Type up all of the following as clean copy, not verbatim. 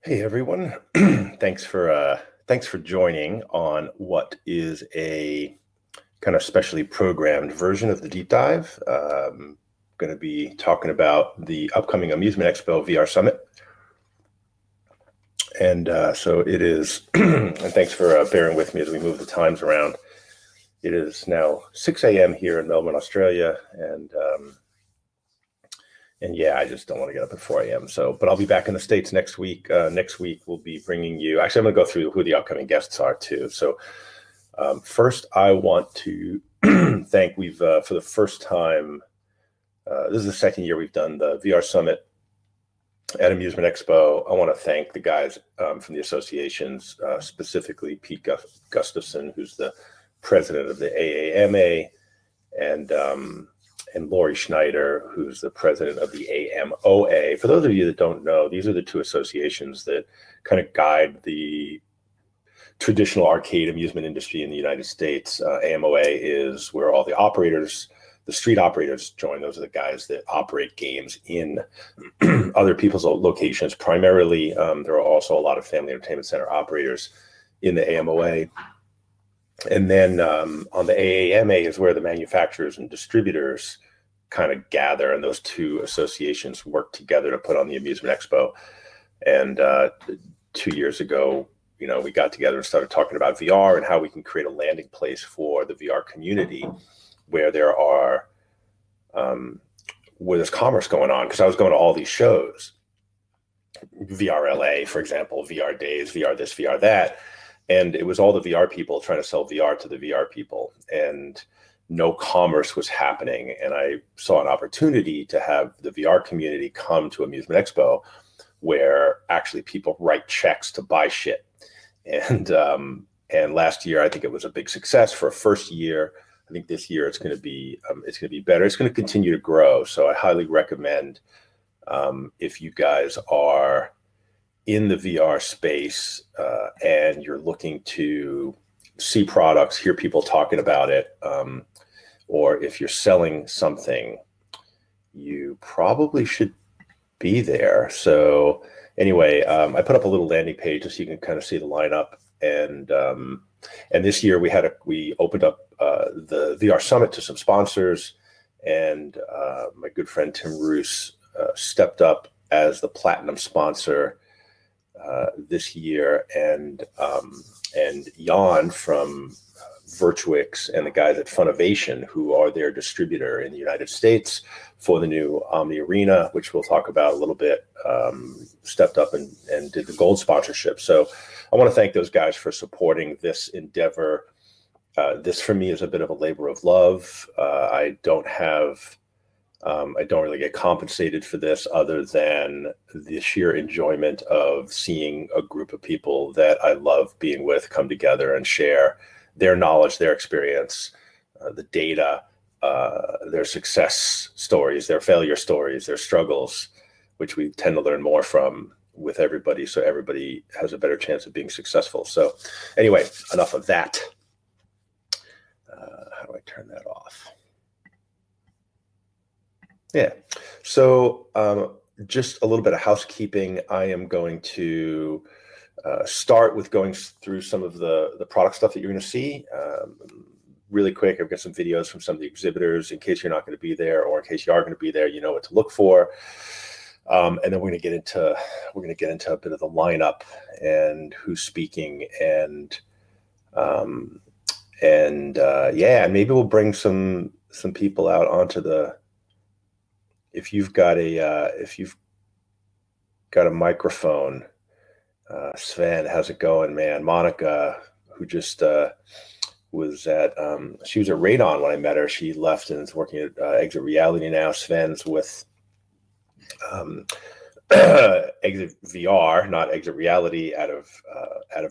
Hey everyone, thanks for joining on what is a kind of specially programmed version of the deep dive. Going to be talking about the upcoming Amusement Expo VR Summit, and so it is. And thanks for bearing with me as we move the times around. It is now 6 a.m. here in Melbourne, Australia, and yeah, I just don't want to get up at 4 a.m. So, but I'll be back in the States next week. Next week, we'll be bringing you, actually, I'm going to go through who the upcoming guests are too. So, first, I want to thank, for the first time, this is the second year we've done the VR Summit at Amusement Expo. I want to thank the guys from the associations, specifically Pete Gustafson, who's the president of the AAMA, and Lori Schneider, who's the president of the AMOA. For those of you that don't know, these are the two associations that kind of guide the traditional arcade amusement industry in the United States. AMOA is where all the operators, the street operators, join. Those are the guys that operate games in other people's locations. Primarily, there are also a lot of family entertainment center operators in the AMOA. And then on the AAMA is where the manufacturers and distributors kind of gather, and those two associations work together to put on the Amusement Expo. And 2 years ago, we got together and started talking about VR and how we can create a landing place for the VR community where there's commerce going on. Because I was going to all these shows, VR LA, for example, VR Days, VR this, VR that. And it was all the VR people trying to sell VR to the VR people, and no commerce was happening. And I saw an opportunity to have the VR community come to Amusement Expo, where actually people write checks to buy shit. And last year, I think it was a big success for a first year. I think this year it's going to be better. It's going to continue to grow. So I highly recommend, if you guys are in the VR space and you're looking to see products, hear people talking about it, or if you're selling something, you probably should be there. So anyway, I put up a little landing page just so you can kind of see the lineup. And this year we opened up the VR Summit to some sponsors, and my good friend Tim Roos stepped up as the platinum sponsor this year, and Jan from Virtuix and the guys at Funnovation, who are their distributor in the United States for the new Omni Arena, which we'll talk about a little bit, stepped up and did the gold sponsorship. So I want to thank those guys for supporting this endeavor. This for me is a bit of a labor of love. I don't really get compensated for this other than the sheer enjoyment of seeing a group of people that I love being with come together and share their knowledge, their experience, the data, their success stories, their failure stories, their struggles, which we tend to learn more from with everybody, so everybody has a better chance of being successful. So anyway, enough of that. How do I turn that off? Yeah. So just a little bit of housekeeping. I am going to start with going through some of the product stuff that you're going to see. Really quick, I've got some videos from some of the exhibitors in case you're not going to be there, or in case you are going to be there, you know what to look for. And then we're going to get into a bit of the lineup and who's speaking, and maybe we'll bring some people out onto the. If you've got a microphone, Sven, how's it going, man? Monica, who just was at she was at Radon when I met her. She left and is working at Exit Reality now. Sven's with Exit VR, not Exit Reality, out of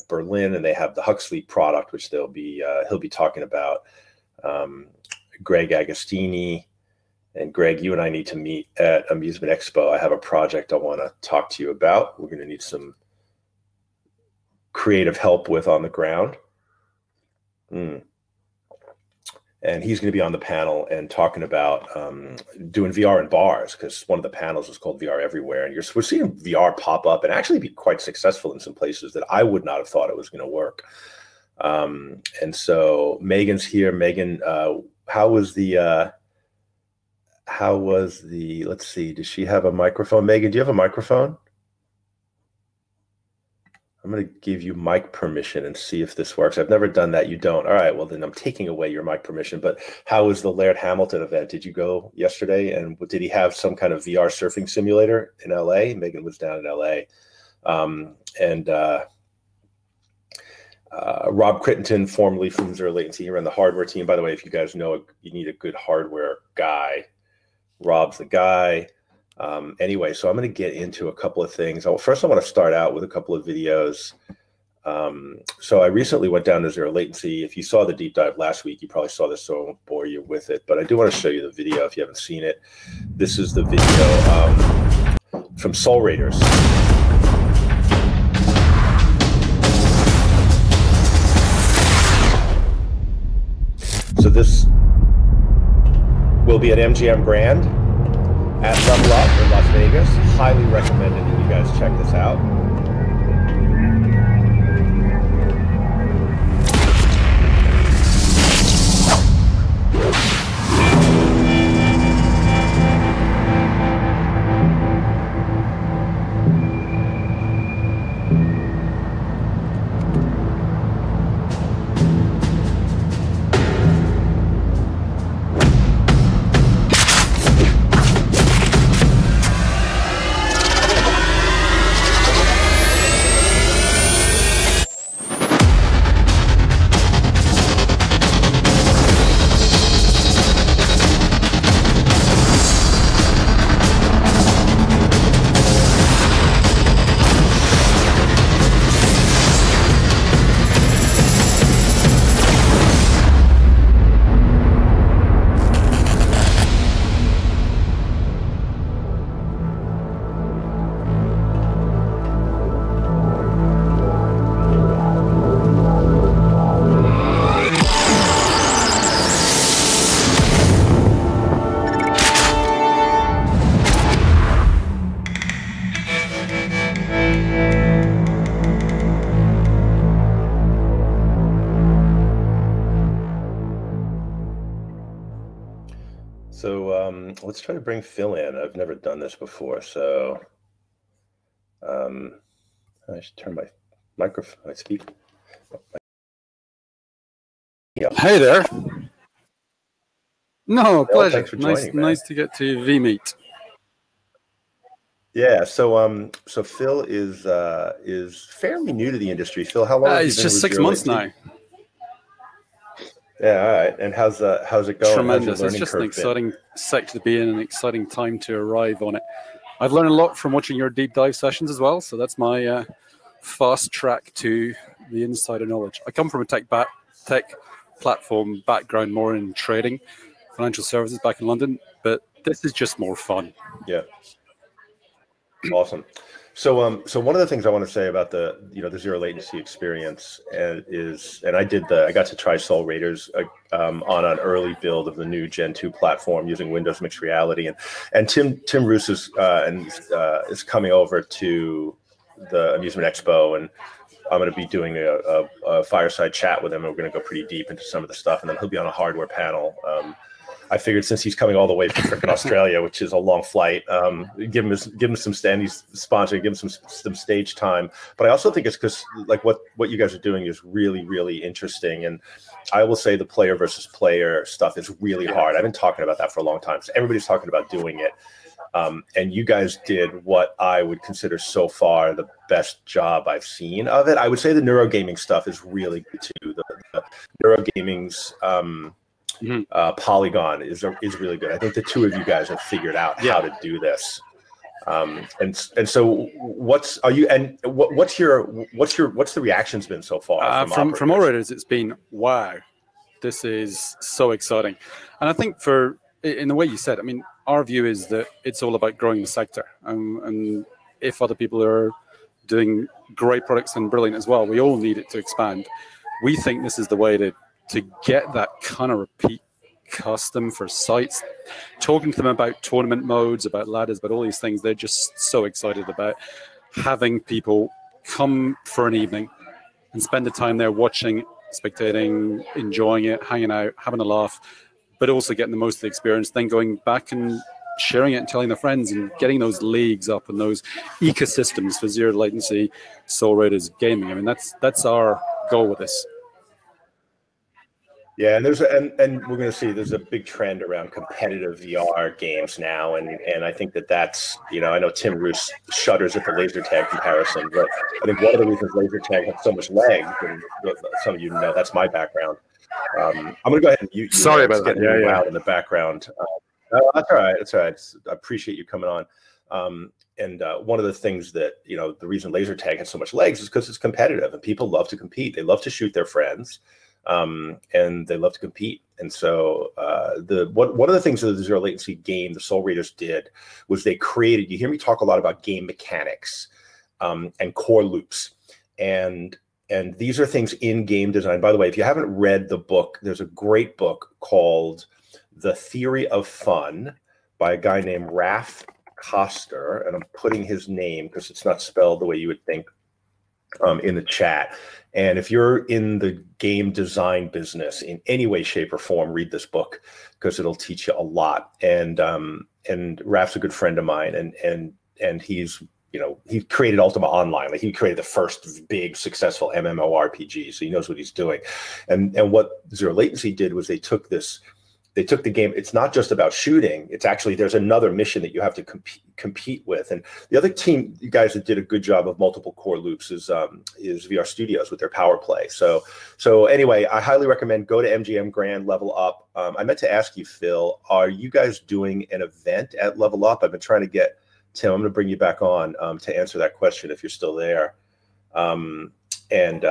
Berlin, and they have the Huxley product, which he'll be talking about. Greg Agostini. And Greg, you and I need to meet at Amusement Expo. I have a project I want to talk to you about. We're going to need some creative help with on the ground. and he's going to be on the panel and talking about doing VR in bars, because one of the panels is called VR Everywhere, and we're seeing VR pop up and actually be quite successful in some places that I would not have thought it was going to work. And so Megan's here. Megan, how was the, let's see, does she have a microphone? Megan, do you have a microphone? I'm going to give you mic permission and see if this works. I've never done that. You don't. All right. Well, then I'm taking away your mic permission. But how was the Laird Hamilton event? Did you go yesterday? And did he have some kind of VR surfing simulator in LA? Megan was down in LA. Rob Crittenton, formerly from Zero Latency, he ran the hardware team. By the way, if you guys know you need a good hardware guy, Rob's the guy. Anyway, so I'm going to get into a couple of things. First, I want to start out with a couple of videos. So I recently went down to Zero Latency. If you saw the deep dive last week, you probably saw this, so I won't bore you with it. But I do want to show you the video if you haven't seen it. This is the video from Soul Raiders. So this will be at MGM Grand at Level Up in Las Vegas. Highly recommended that you guys check this out. Let's try to bring Phil in. I've never done this before, so I should turn my microphone, my speaker. Yeah. Hey there. No, pleasure. Thanks for joining, nice to get to V-Meet. Yeah, so Phil is fairly new to the industry. Phil, how long have you it's been just with 6 Zero months Latency? now. Yeah, all right. And how's it going? Tremendous. It's just an exciting sector to be in, an exciting time to arrive on it. I've learned a lot from watching your deep dive sessions as well, so that's my fast track to the insider knowledge. I come from a tech platform background, more in trading, financial services back in London, but this is just more fun. Yeah. Awesome. So one of the things I want to say about the Zero Latency experience is I got to try Soul Raiders on an early build of the new Gen 2 platform using Windows Mixed Reality, and Tim Roos is coming over to the Amusement Expo, and I'm going to be doing a fireside chat with him, and we're going to go pretty deep into some of the stuff, and then he'll be on a hardware panel. I figured since he's coming all the way from frickin' Australia, which is a long flight, give him some he's sponsoring, give him some stage time. But I also think it's because like what you guys are doing is really, really interesting. And I will say the player versus player stuff is really hard. I've been talking about that for a long time. So everybody's talking about doing it. And you guys did what I would consider so far the best job I've seen of it. I would say the neurogaming stuff is really good too. The neurogaming's Polygon is really good. I think the two of you guys have figured out how to do this. And so what's the reaction's been so far from operators? It's been wow, this is so exciting. And I think in the way you said, I mean, our view is that it's all about growing the sector, and if other people are doing great products and brilliant as well, we all need it to expand. We think this is the way to get that kind of repeat custom for sites, talking to them about tournament modes, about ladders, about all these things. They're just so excited about having people come for an evening and spend the time there watching, spectating, enjoying it, hanging out, having a laugh, but also getting the most of the experience, then going back and sharing it and telling their friends and getting those leagues up and those ecosystems for zero latency Soul Raiders gaming. I mean, that's our goal with this. Yeah, and we're going to see there's a big trend around competitive VR games now, and I think that's, you know, I know Tim Roos shudders at the laser tag comparison, but I think one of the reasons laser tag has so much legs, and some of you know that's my background. I'm going to go ahead and you sorry about that. Yeah, loud in the background. No, that's all right. That's all right. I appreciate you coming on. And one of the things that, you know, the reason laser tag has so much legs is because it's competitive, and people love to compete. They love to shoot their friends. And they love to compete. And so one of the things that the zero latency game, the Soul Raiders did, was they created, you hear me talk a lot about game mechanics and core loops. And these are things in game design. By the way, if you haven't read the book, there's a great book called The Theory of Fun by a guy named Raph Koster. And I'm putting his name because it's not spelled the way you would think in the chat. And if you're in the game design business in any way, shape, or form, read this book because it'll teach you a lot. And Raph's a good friend of mine, and he's, you know, he created Ultima Online. Like, he created the first big successful MMORPG, so he knows what he's doing. And what Zero Latency did was they took the game. It's not just about shooting. It's actually, there's another mission that you have to compete with. And the other team, you guys that did a good job of multiple core loops is VR Studios with their Power Play. So anyway, I highly recommend go to MGM Grand, Level Up. I meant to ask you, Phil, are you guys doing an event at Level Up? I've been trying to get Tim. I'm going to bring you back on to answer that question if you're still there. And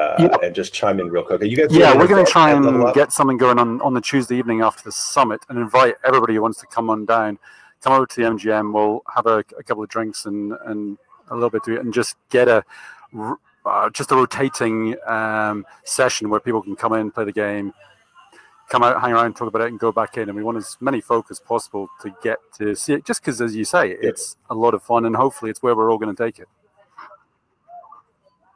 just chime in real quick. Are you guys? Yeah, we're going to try and get something going on the Tuesday evening after the summit, and invite everybody who wants to come on down, come over to the MGM. We'll have a couple of drinks and a little bit to it, and just get a rotating session where people can come in, play the game, come out, hang around, talk about it, and go back in. And we want as many folk as possible to get to see it, just because, as you say, it's a lot of fun, and hopefully it's where we're all going to take it.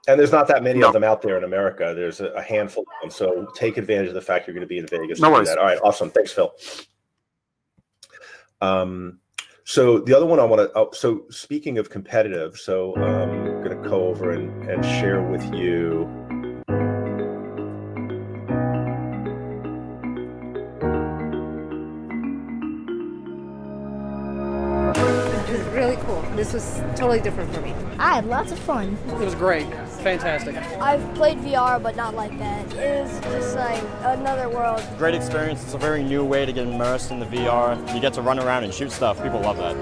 And there's not that many of them out there in America. There's a handful of them. So take advantage of the fact you're going to be in Vegas. No worries. All right, awesome. Thanks, Phil. So the other one I want to, so speaking of competitive, so I'm going to go over and share with you. Really cool. This was totally different for me. I had lots of fun. It was great. Fantastic. I've played VR, but not like that. It was just like another world. Great experience. It's a very new way to get immersed in the VR. You get to run around and shoot stuff. People love that.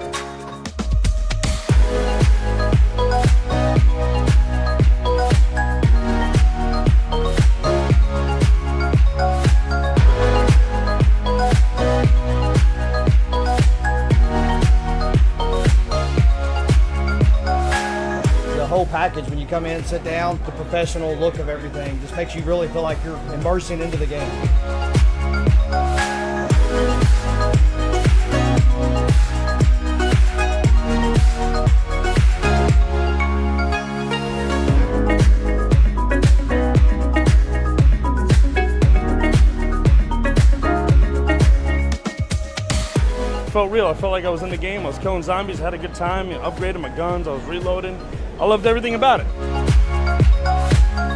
Package when you come in and sit down, the professional look of everything just makes you really feel like you're immersing into the game. Felt real. I felt like I was in the game. I was killing zombies, had a good time, upgraded my guns, I was reloading. I loved everything about it.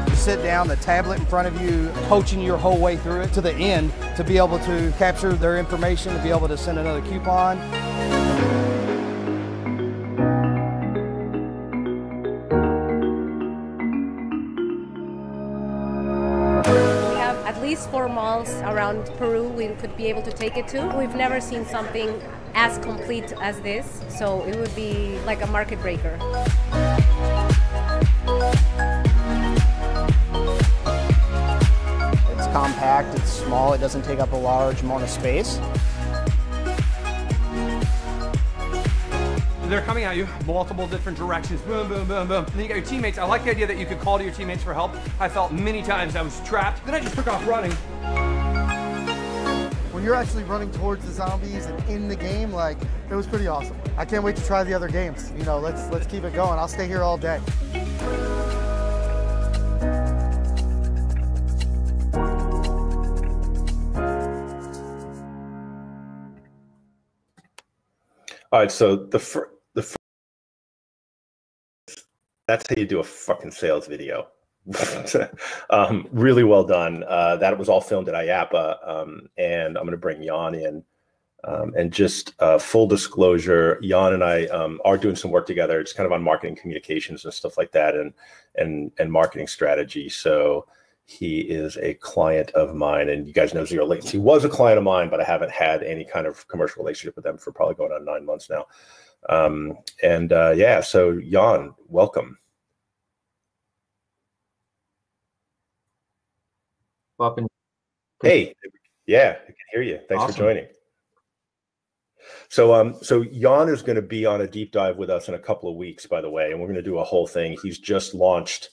You sit down, the tablet in front of you, coaching your whole way through it to the end to be able to capture their information, to be able to send another coupon. We have at least 4 malls around Peru we could be able to take it to. We've never seen something as complete as this, so it would be like a market breaker. It's compact, it's small, it doesn't take up a large amount of space. They're coming at you, multiple different directions, boom, boom, boom, boom. And then you got your teammates. I like the idea that you could call to your teammates for help. I felt many times I was trapped. Then I just took off running. when you're actually running towards the zombies and in the game, like, it was pretty awesome. I can't wait to try the other games. You know, let's keep it going. I'll stay here all day. All right, so that's how you do a fucking sales video. Really well done. That was all filmed at IAPA, and I'm going to bring Jan in. And just full disclosure, Jan and I are doing some work together. It's kind of on marketing communications and stuff like that, and marketing strategy. So he is a client of mine, and you guys know Zero Latency was a client of mine, but I haven't had any kind of commercial relationship with them for probably going on 9 months now. Yeah, so Jan, welcome. Hey, yeah, I can hear you. Thanks for joining. So Jan is going to be on a deep dive with us in a couple of weeks, by the way, and we're going to do a whole thing. He's just launched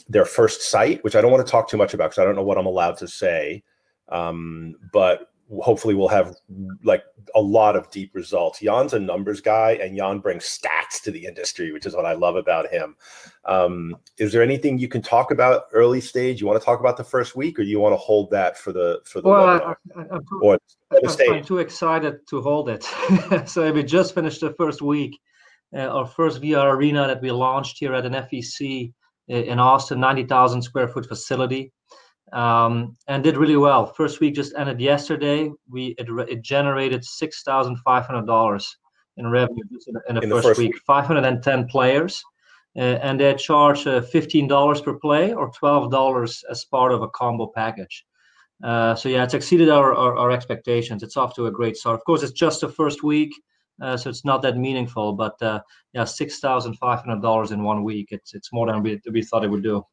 their first site, which I don't want to talk too much about because I don't know what I'm allowed to say, but hopefully we'll have like a lot of deep results. Jan's a numbers guy, and Jan brings stats to the industry, which is what I love about him. Is there anything you can talk about early stage? You want to talk about the first week, or you want to hold that for the webinar? I'm too excited to hold it. So we just finished the first week, our first VR arena that we launched here at an FEC in Austin, 90,000 square foot facility. And did really well. First week just ended yesterday. It generated $6,500 in revenue in the first week. 510 players, and they charge $15 per play or $12 as part of a combo package. So yeah, it's exceeded our expectations. It's off to a great start. Of course, it's just the first week, so it's not that meaningful. But yeah, $6,500 in 1 week. It's more than we thought it would do.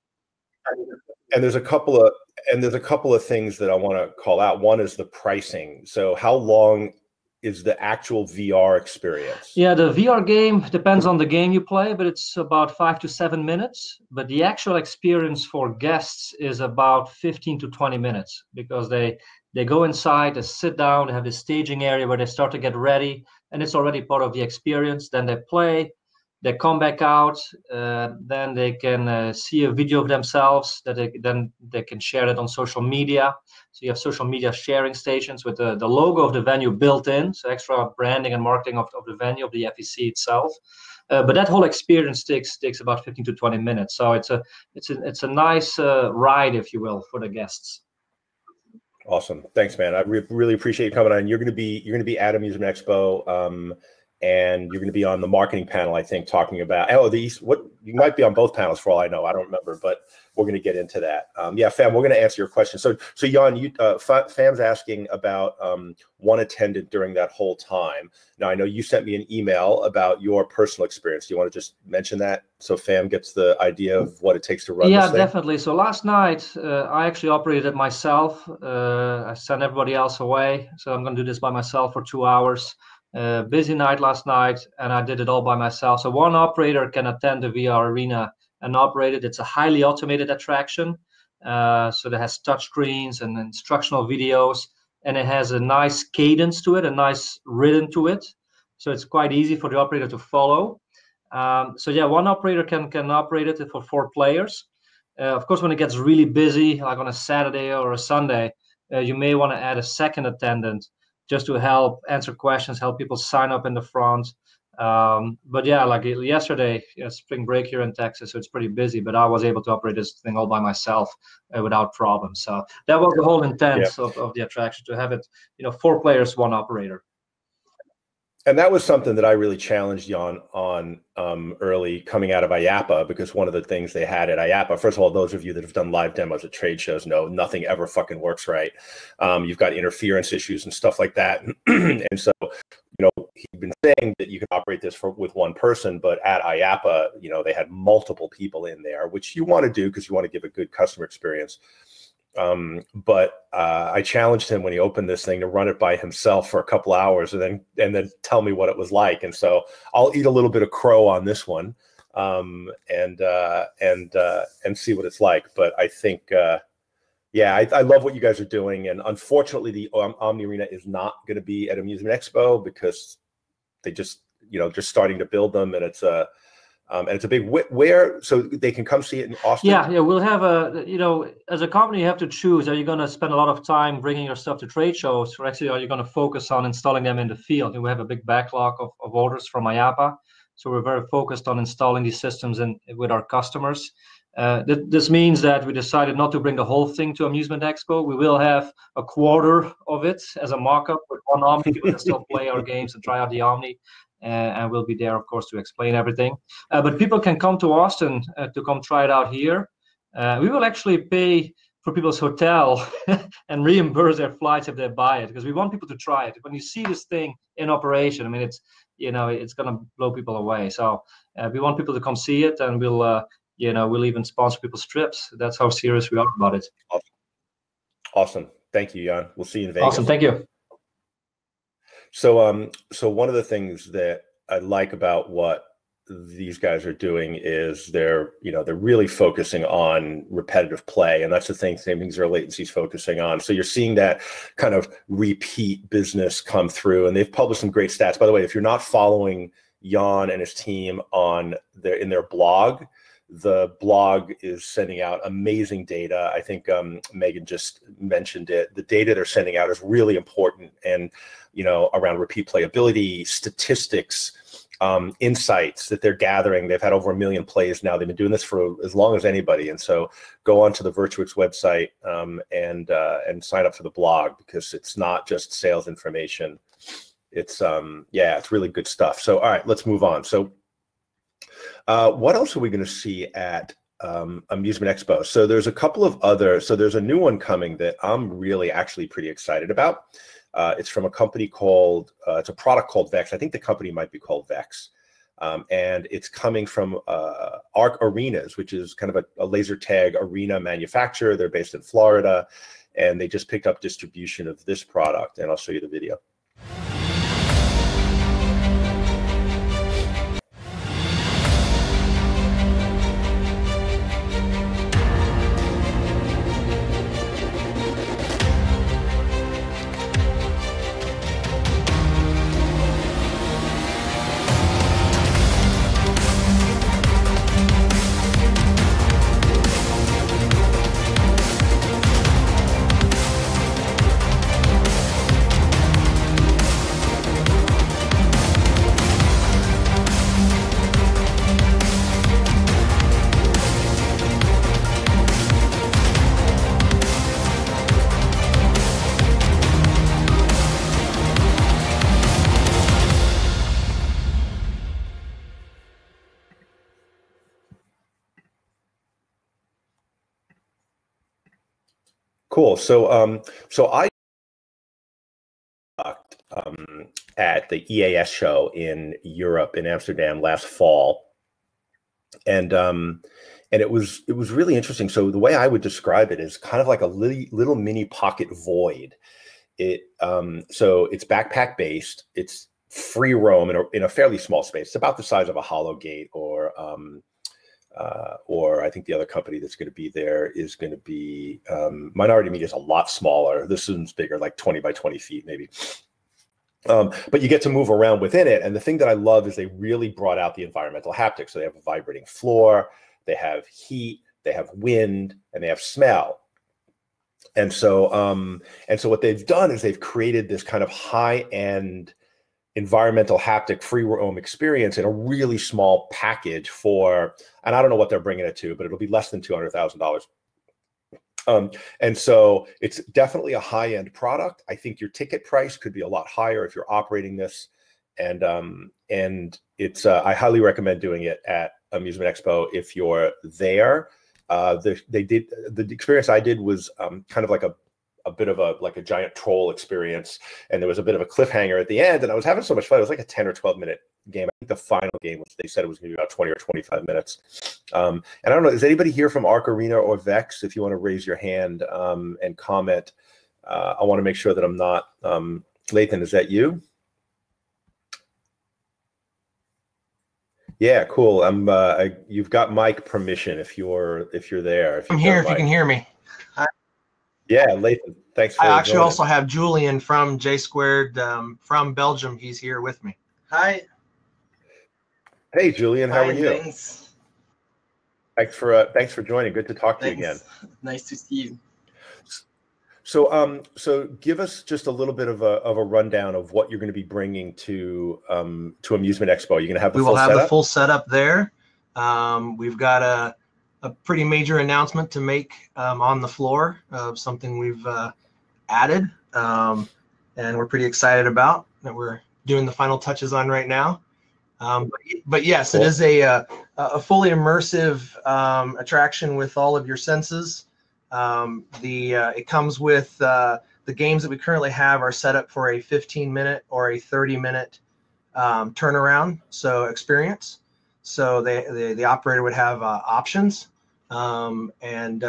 And there's a couple of things that I want to call out. One is the pricing. So how long is the actual VR experience? Yeah, the VR game depends on the game you play, but it's about 5 to 7 minutes. But the actual experience for guests is about 15 to 20 minutes because they go inside, they sit down, they have this staging area where they start to get ready, and it's already part of the experience. Then they play. They come back out, then they can see a video of themselves that they can share it on social media. So you have social media sharing stations with the logo of the venue built in, so extra branding and marketing of the venue, of the FEC itself. But that whole experience takes about 15 to 20 minutes. So it's a nice ride, if you will, for the guests. Awesome, thanks, man. I really appreciate you coming on. You're going to be at Amusement Expo. And you're going to be on the marketing panel, I think, talking about you might be on both panels for all I know. I don't remember, but we're going to get into that. Yeah, Fam, we're going to answer your question. So Jan, Fam's asking about one attendant during that whole time. Now, I know you sent me an email about your personal experience. Do you want to just mention that so Fam gets the idea of what it takes to run this thing? Yeah, definitely. So last night, I actually operated it myself. I sent everybody else away. So I'm going to do this by myself for 2 hours. Busy night last night, and I did it all by myself. So one operator can attend the VR arena and operate it. It's a highly automated attraction. So it has touch screens and instructional videos, and it has a nice cadence to it, a nice rhythm to it. So it's quite easy for the operator to follow. So yeah, one operator can operate it for 4 players. Of course, when it gets really busy, like on a Saturday or a Sunday, you may want to add a second attendant just to help answer questions, help people sign up in the front. But yeah, like yesterday, spring break here in Texas, so it's pretty busy, but I was able to operate this thing all by myself without problem. So that was the whole intent of the attraction, to have it, 4 players, 1 operator. And that was something that I really challenged Jan on early coming out of IAPA, because one of the things they had at IAPA, first of all, those of you that have done live demos at trade shows know nothing ever fucking works right. You've got interference issues and stuff like that. And so, he'd been saying that you can operate this with 1 person, but at IAPA, they had multiple people in there, which you want to do because you want to give a good customer experience. But I challenged him when he opened this thing to run it by himself for a couple hours and then tell me what it was like. And so I'll eat a little bit of crow on this one, and see what it's like. But I think Yeah, I love what you guys are doing, and unfortunately, the Omni Arena is not going to be at Amusement Expo because they just just starting to build them, and it's a big where so they can come see it in Austin. Yeah, we'll have as a company, you have to choose: are you going to spend a lot of time bringing your stuff to trade shows, or actually are you going to focus on installing them in the field? And we have a big backlog of orders from IAPA, so we're very focused on installing these systems with our customers. This means that we decided not to bring the whole thing to Amusement Expo. We will have a quarter of it as a mock-up with one Omni. We can still play our games and try out the Omni, and we'll be there, of course, to explain everything. But people can come to Austin to come try it out here. We will actually pay for people's hotel and reimburse their flights if they buy it, because we want people to try it. When you see this thing in operation, I mean, it's going to blow people away. So we want people to come see it, and we'll even sponsor people's trips. That's how serious we are about it. Awesome. Thank you, Jan. We'll see you in Vegas. Awesome. Thank you. So, so one of the things that I like about what these guys are doing is they're really focusing on repetitive play, and that's the same things Zero Latency's focusing on. So you're seeing that kind of repeat business come through, and they've published some great stats. By the way, if you're not following Jan and his team in their blog, the blog is sending out amazing data. I think Megan just mentioned it. The data they're sending out is really important, and around repeat playability, statistics, insights that they're gathering. They've had over 1 million plays now. They've been doing this for as long as anybody. And so go onto the Virtuix website and sign up for the blog, because it's not just sales information. It's it's really good stuff. So all right, let's move on. So what else are we going to see at Amusement Expo? So there's a couple of so there's a new one coming that I'm really actually pretty excited about. It's from a company called, it's a product called Vex. I think the company might be called Vex. And it's coming from Arc Arenas, which is kind of a laser tag arena manufacturer. They're based in Florida, and they just picked up distribution of this product. And I'll show you the video. Cool. So, I at the EAS show in Europe, in Amsterdam, last fall, and it was really interesting. So the way I would describe it is kind of like a little mini pocket void. So it's backpack based. It's free roam in a fairly small space. It's about the size of a Hologate or I think the other company that's going to be there is going to be Minority Media is a lot smaller. This one's bigger, like 20 by 20 feet maybe. But you get to move around within it. And the thing that I love is they really brought out the environmental haptics. So they have a vibrating floor, they have heat, they have wind, and they have smell. And so what they've done is they've created this kind of high-end environmental haptic free roam experience in a really small package and I don't know what they're bringing it to, but it'll be less than $200,000. And so it's definitely a high-end product. I think your ticket price could be a lot higher if you're operating this, and it's I highly recommend doing it at Amusement Expo if you're there. The experience I did was kind of like a bit of a giant troll experience, and there was a bit of a cliffhanger at the end, and I was having so much fun. It was like a 10 or 12 minute game. I think the final game, they said it was going to be about 20 or 25 minutes. And I don't know, is anybody here from Arc Arena or Vex? If you want to raise your hand and comment, I want to make sure that I'm not, Lathan, is that you? Yeah, cool. You've got mic permission if you're there. I'm here if you can hear me. Yeah, Lathan, thanks for I actually joining. also have Julian from J Squared from Belgium. He's here with me. Hi. Hey, Julian, how are you? Thanks. Thanks for joining. Good to talk to you again. Nice to see you. So, so give us just a little bit of a rundown of what you're going to be bringing to Amusement Expo. You're going to have we will have the full setup there. We've got a pretty major announcement to make on the floor of something we've added, and we're pretty excited about that. We're doing the final touches on right now. But yes, cool. It is a fully immersive attraction with all of your senses. It comes with the games that we currently have are set up for a 15-minute or a 30-minute turnaround, so experience. So the operator would have options, and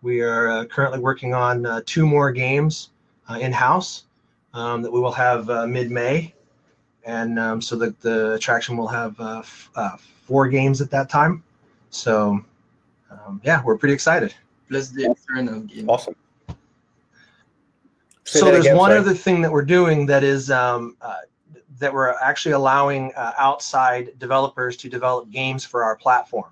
we are currently working on 2 more games in-house that we will have mid-May. And so the attraction will have 4 games at that time. So yeah, we're pretty excited. Plus the external game. Awesome. So there's one other thing that we're doing that is that we're actually allowing outside developers to develop games for our platform.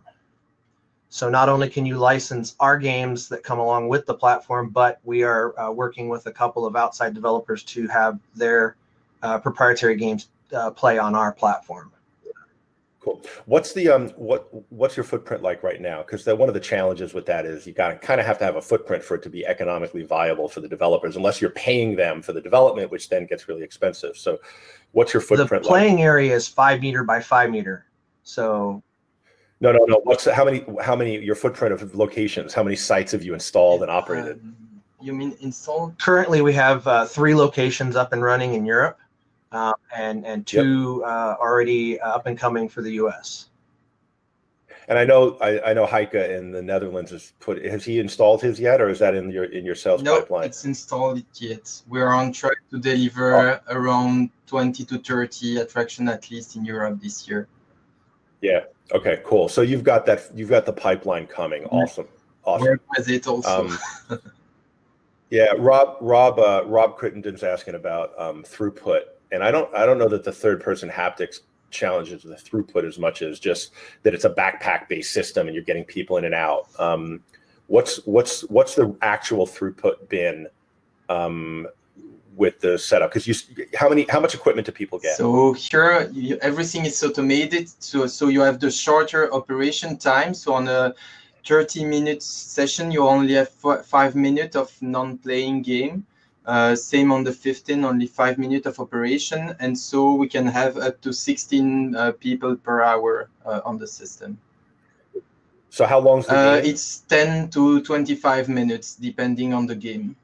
So not only can you license our games that come along with the platform, but we are working with a couple of outside developers to have their proprietary games play on our platform. Cool. What's the what's your footprint like right now? Because one of the challenges with that is you kind of have to have a footprint for it to be economically viable for the developers, unless you're paying them for the development, which then gets really expensive. So, what's your footprint? The playing area is 5 meter by 5 meter. So. No. How many your footprint of locations? How many sites have you installed and operated? You mean installed? Currently, we have 3 locations up and running in Europe. And 2 already up and coming for the U.S. And I know Heike in the Netherlands has he installed his yet, or is that in your sales pipeline? No, it's installed yet. We're on track to deliver around 20 to 30 attractions at least in Europe this year. Yeah. Okay. Cool. So you've got the pipeline coming. Awesome. Work with it also. Yeah. Rob Crittenden's asking about throughput. And I don't know that the third-person haptics challenges the throughput as much as just that it's a backpack-based system and you're getting people in and out. What's the actual throughput been with the setup? Because how much equipment do people get? So here everything is automated. So you have the shorter operation time. So on a 30-minute session, you only have 5 minutes of non-playing game. Same on the 15, only 5 minutes of operation, and so we can have up to 16 people per hour on the system. So how long is the game? It's 10 to 25 minutes, depending on the game.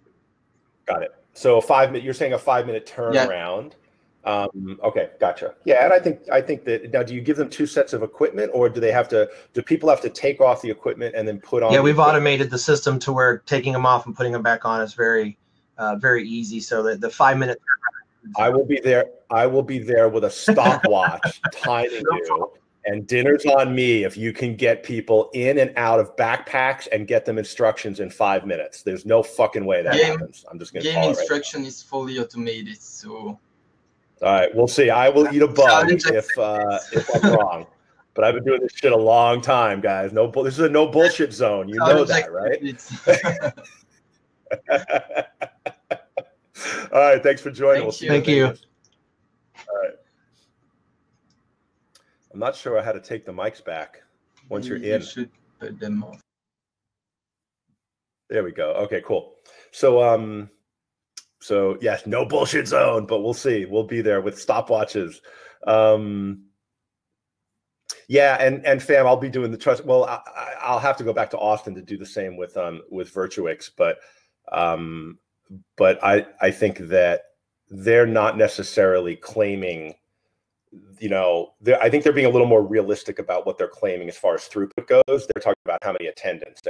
Got it. So you're saying a 5-minute turnaround. Yeah. Okay, gotcha. Yeah, and I think that now, do you give them 2 sets of equipment, or do people have to take off the equipment and then put on? Yeah, we've automated the system to where taking them off and putting them back on is very easy. So that the 5-minute. I will be there with a stopwatch timing you, and dinner's on me if you can get people in and out of backpacks and get them instructions in 5 minutes. There's no fucking way that happens. I'm just going to call it right. Game instruction is fully automated, so. All right, we'll see. I will eat a bug if I'm wrong. But I've been doing this shit a long time, guys. This is a no bullshit zone. You know that, right? All right, thanks for joining. Thank you. All right. I'm not sure how to take the mics back once you're in. You should put them off. There we go. Okay, cool. So yes, no bullshit zone, but we'll see. We'll be there with stopwatches. Yeah, and fam, I'll be doing the trust. Well, I'll have to go back to Austin to do the same with Virtuix, but I think that they're not necessarily claiming, I think they're being a little more realistic about what they're claiming as far as throughput goes. They're talking about how many attendants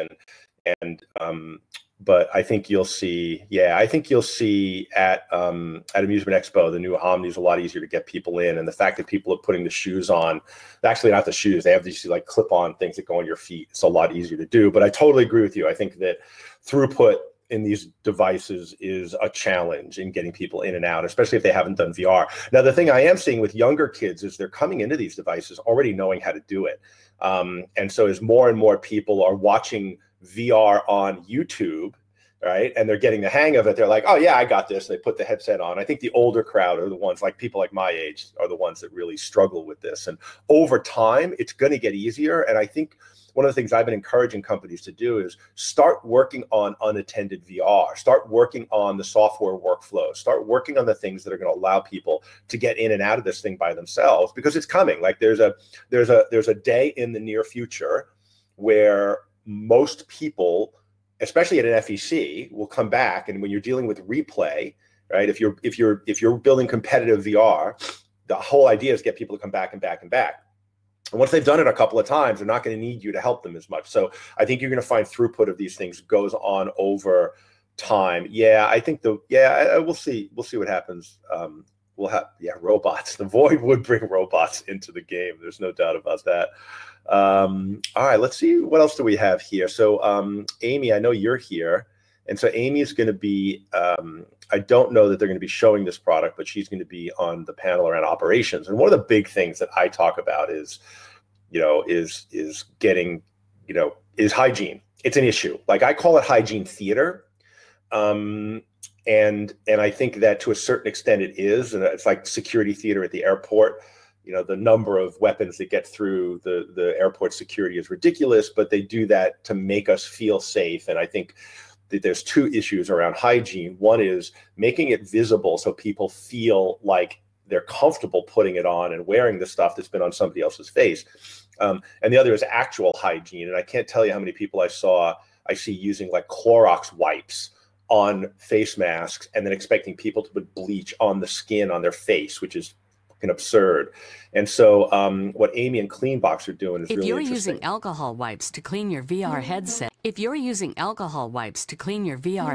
but I think you'll see, at Amusement Expo, the new Omni is a lot easier to get people in, and the fact that people are putting the shoes on, actually not the shoes, they have these like clip-on things that go on your feet. It's a lot easier to do, but I totally agree with you. I think that throughput in these devices is a challenge in getting people in and out, especially if they haven't done VR. Now, the thing I am seeing with younger kids is they're coming into these devices already knowing how to do it. And so as more and more people are watching VR on YouTube, right, and they're getting the hang of it, they're like, oh yeah, I got this. They put the headset on. I think the older crowd are the ones, like people like my age, are the ones that really struggle with this. And over time, it's going to get easier. And I think one of the things I've been encouraging companies to do is start working on unattended VR, start working on the software workflow, start working on the things that are going to allow people to get in and out of this thing by themselves, because it's coming. Like there's a day in the near future where most people, especially at an FEC, will come back, and when you're dealing with replay, right? If you're building competitive VR, the whole idea is get people to come back and back and back. And once they've done it a couple of times, they're not going to need you to help them as much. So I think you're going to find throughput of these things goes on over time. Yeah, I think we'll see what happens. We'll have robots. The Void would bring robots into the game. There's no doubt about that. All right, let's see what else do we have here. So Amy, I know you're here, and so Amy is going to be. I don't know that they're going to be showing this product, but she's going to be on the panel around operations. And one of the big things that I talk about is getting, is hygiene. It's an issue. Like I call it hygiene theater. And I think that to a certain extent it is, and it's like security theater at the airport. The number of weapons that get through the airport security is ridiculous, but they do that to make us feel safe. And I think that there's two issues around hygiene. One is making it visible so people feel like they're comfortable putting it on and wearing the stuff that's been on somebody else's face. And the other is actual hygiene. And I can't tell you how many people I see using like Clorox wipes on face masks and then expecting people to put bleach on the skin on their face, which is absurd. And so what Amy and Cleanbox are doing is really interesting. If you're using alcohol wipes to clean your VR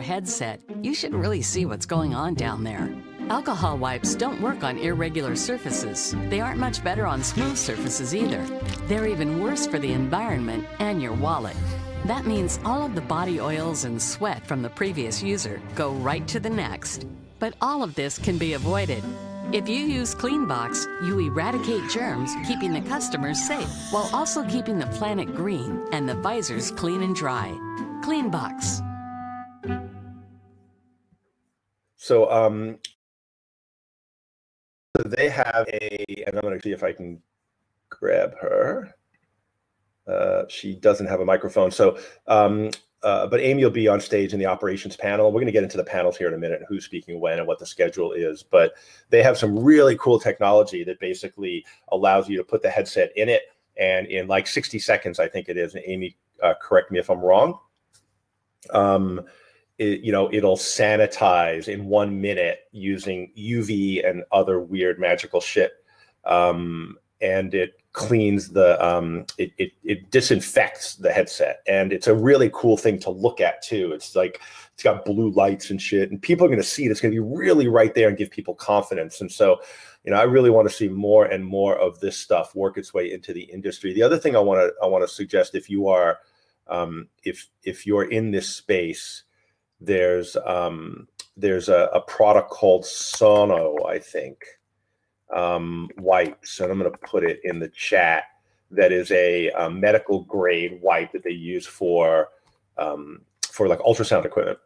headset, you should really see what's going on down there. Alcohol wipes don't work on irregular surfaces. They aren't much better on smooth surfaces either. They're even worse for the environment and your wallet. That means all of the body oils and sweat from the previous user go right to the next. But all of this can be avoided. If you use Cleanbox, you eradicate germs, keeping the customers safe, while also keeping the planet green and the visors clean and dry. Cleanbox. So they have and I'm going to see if I can grab her. She doesn't have a microphone. So, but Amy will be on stage in the operations panel. We're going to get into the panels here in a minute, and who's speaking when and what the schedule is. But they have some really cool technology that basically allows you to put the headset in it, and in like 60 seconds, I think it is. And Amy, correct me if I'm wrong. It'll sanitize in 1 minute using UV and other weird magical shit, and it cleans it disinfects the headset, and it's a really cool thing to look at too. It's like it's got blue lights and shit, and people are going to see it. It's going to be really right there and give people confidence. And so, I really want to see more and more of this stuff work its way into the industry. The other thing I want to suggest, if you are if you're in this space, there's a product called Sono, I think. Wipes, and I'm going to put it in the chat. That is a medical grade wipe that they use for like ultrasound equipment,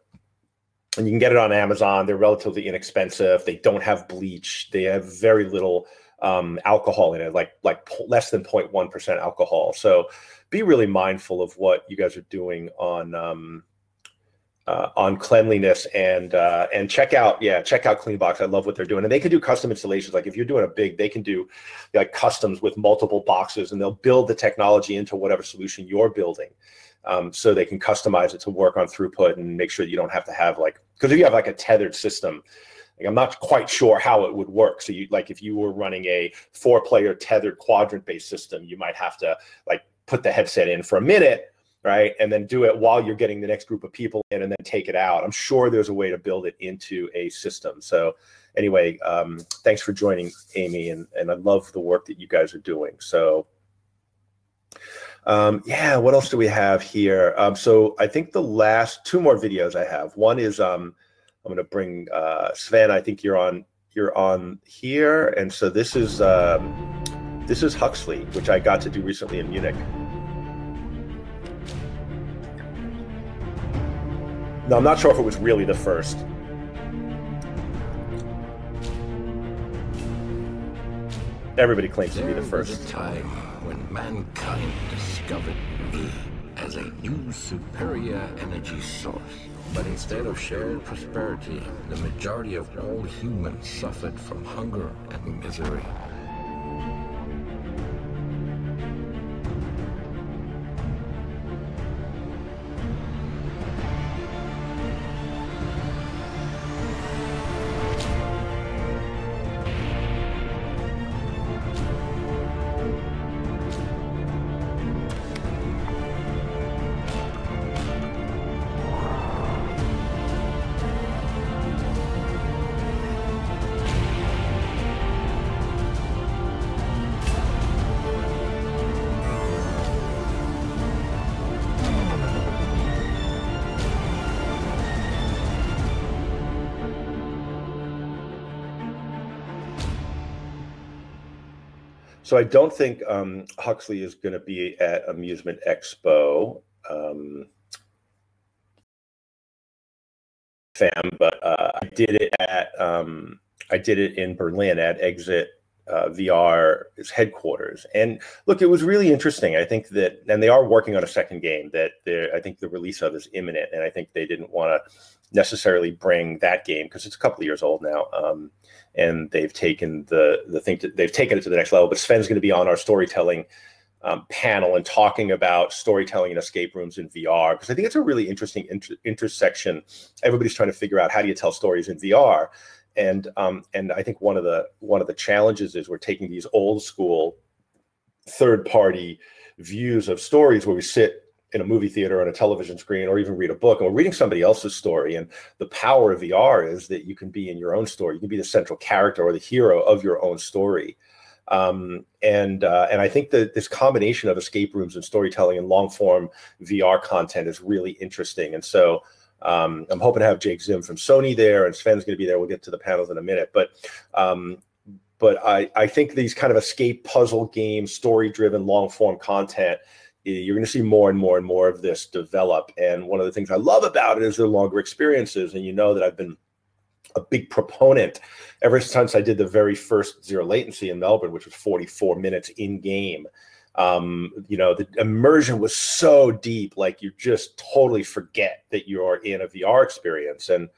and you can get it on Amazon. They're relatively inexpensive. They don't have bleach. They have very little alcohol in it, like less than 0.1% alcohol. So be really mindful of what you guys are doing on cleanliness, and check out Cleanbox. I love what they're doing, and they can do custom installations. Like if you're doing they can do like customs with multiple boxes, and they'll build the technology into whatever solution you're building, so they can customize it to work on throughput and make sure that you don't have to have because if you have like a tethered system, I'm not quite sure how it would work. So if you were running a 4-player tethered quadrant-based system, you might have to put the headset in for a minute, right? And then do it while you're getting the next group of people in, and then take it out. I'm sure there's a way to build it into a system. So anyway, thanks for joining, Amy, and I love the work that you guys are doing. So, Yeah, what else do we have here? So I think the last 2 more videos I have. One is I'm going to bring Sven. I think you're on here, and so this is Huxley, which I got to do recently in Munich. Now I'm not sure if it was really the first. Everybody claims to be the first. There was a time when mankind discovered me as a new superior energy source. But instead of shared prosperity, the majority of all humans suffered from hunger and misery. So I don't think Huxley is going to be at Amusement Expo, but I did it in Berlin at Exit VR's headquarters. And look, it was really interesting. I think that, and they are working on a second game that I think the release of is imminent. And I think they didn't want to necessarily bring that game because it's a couple of years old now. And they've taken they've taken it to the next level. But Sven's going to be on our storytelling panel and talking about storytelling in escape rooms in VR, because I think it's a really interesting intersection. Everybody's trying to figure out, how do you tell stories in VR? And I think one of the challenges is we're taking these old school third-party views of stories where we sit in a movie theater on a television screen or even read a book, and we're reading somebody else's story. And the power of VR is that you can be in your own story. You can be the central character or the hero of your own story. And I think that this combination of escape rooms and storytelling and long form VR content is really interesting. And so I'm hoping to have Jake Zim from Sony there, and Sven's going to be there. We'll get to the panels in a minute, but I think these kind of escape puzzle games, story driven long form content, you're going to see more and more and more of this develop. And one of the things I love about it is the longer experiences. And you know that I've been a big proponent ever since I did the very first Zero Latency in Melbourne, which was 44 minutes in game. You know, the immersion was so deep, like you just totally forget that you're in a VR experience. And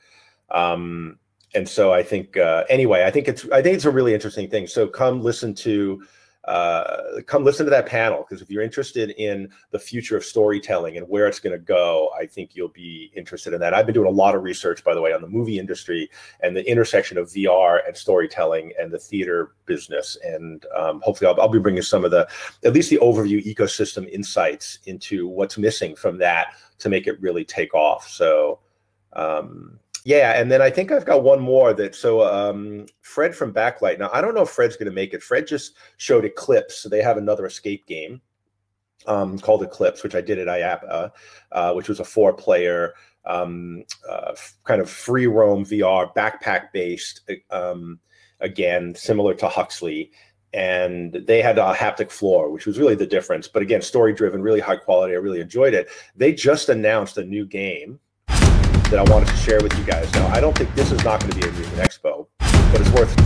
so I think, anyway, I think it's a really interesting thing. So come listen to that panel, because if you're interested in the future of storytelling and where it's going to go, I think you'll be interested in that. I've been doing a lot of research, by the way, on the movie industry and the intersection of VR and storytelling and the theater business. And hopefully I'll be bringing some of at least the overview ecosystem insights into what's missing from that to make it really take off. So, yeah, and then I think I've got one more Fred from Backlight. Now, I don't know if Fred's going to make it. Fred just showed Eclipse. So they have another escape game called Eclipse, which I did at IAPA, which was a 4-player kind of free roam VR, backpack-based, again, similar to Huxley. And they had a haptic floor, which was really the difference. But again, story-driven, really high quality. I really enjoyed it. They just announced a new game that I wanted to share with you guys. Now, I don't think this is not going to be a Amusement Expo, but it's worth.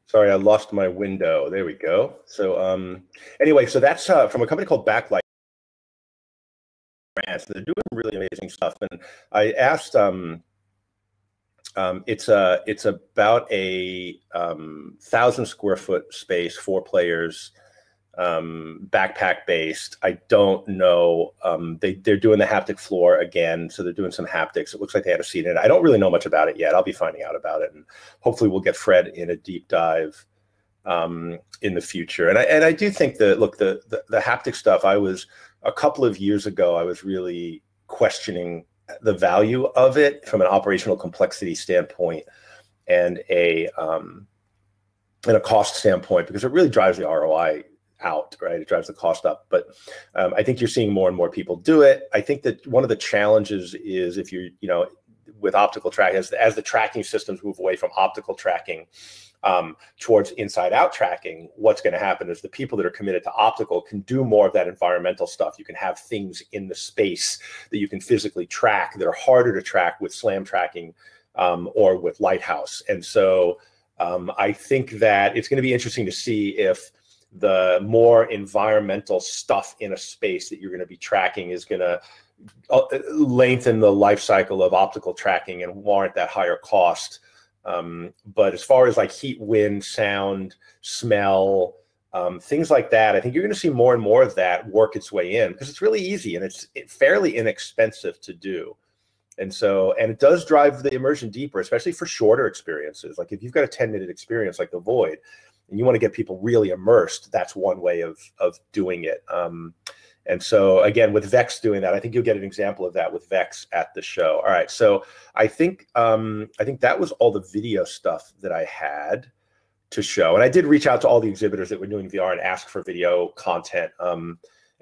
Sorry, I lost my window. There we go. So anyway, so that's from a company called Backlight. So they're doing really amazing stuff. And I asked, it's about a 1,000 square foot space, 4 players, backpack based. I don't know. They're doing the haptic floor again, so they're doing some haptics. It looks like they had a seat in it. I don't really know much about it yet. I'll be finding out about it, and hopefully we'll get Fred in a deep dive in the future. And I do think that, look, the haptic stuff, a couple of years ago, I was really questioning the value of it from an operational complexity standpoint and a cost standpoint, because it really drives the ROI out, right? It drives the cost up. But I think you're seeing more and more people do it. I think that one of the challenges is if you're, with optical tracking, as the tracking systems move away from optical tracking towards inside-out tracking, what's going to happen is the people that are committed to optical can do more of that environmental stuff. You can have things in the space that you can physically track that are harder to track with SLAM tracking or with Lighthouse. And so I think that it's going to be interesting to see if the more environmental stuff in a space that you're going to be tracking is going to lengthen the life cycle of optical tracking and warrant that higher cost. But as far as like heat, wind, sound, smell, things like that, I think you're going to see more and more of that work its way in, because it's really easy and it's fairly inexpensive to do. And so, and it does drive the immersion deeper, especially for shorter experiences. Like if you've got a 10-minute experience like the Void, and you want to get people really immersed, that's one way of doing it. And so again, with Vex doing that, I think you'll get an example of that with Vex at the show. All right, so I think that was all the video stuff that I had to show. And I did reach out to all the exhibitors that were doing VR and ask for video content. And